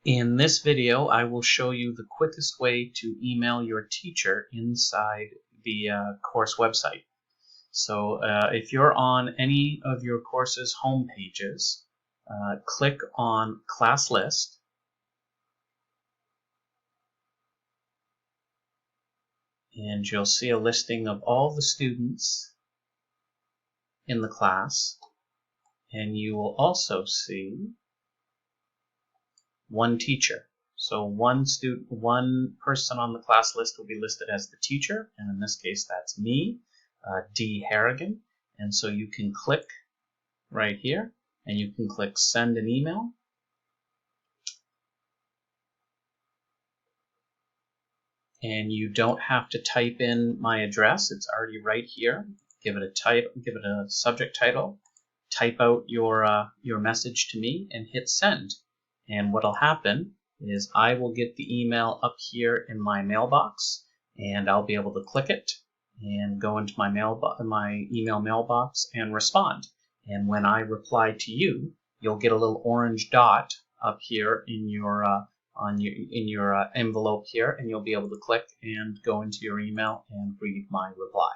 In this video, I will show you the quickest way to email your teacher inside the course website. So if you're on any of your course's home pages, click on Class List, and you'll see a listing of all the students in the class, and you will also see one teacher. So one person on the class list will be listed as the teacher, and in this case that's me, D. Harrigan. And so you can click right here, and you can click Send an Email. And you don't have to type in my address, it's already right here. Give it a subject title, type out your message to me, and hit send. And what'll happen is I will get the email up here in my mailbox, and I'll be able to click it and go into my email mailbox and respond. And when I reply to you, you'll get a little orange dot up here in your envelope here, and you'll be able to click and go into your email and read my reply.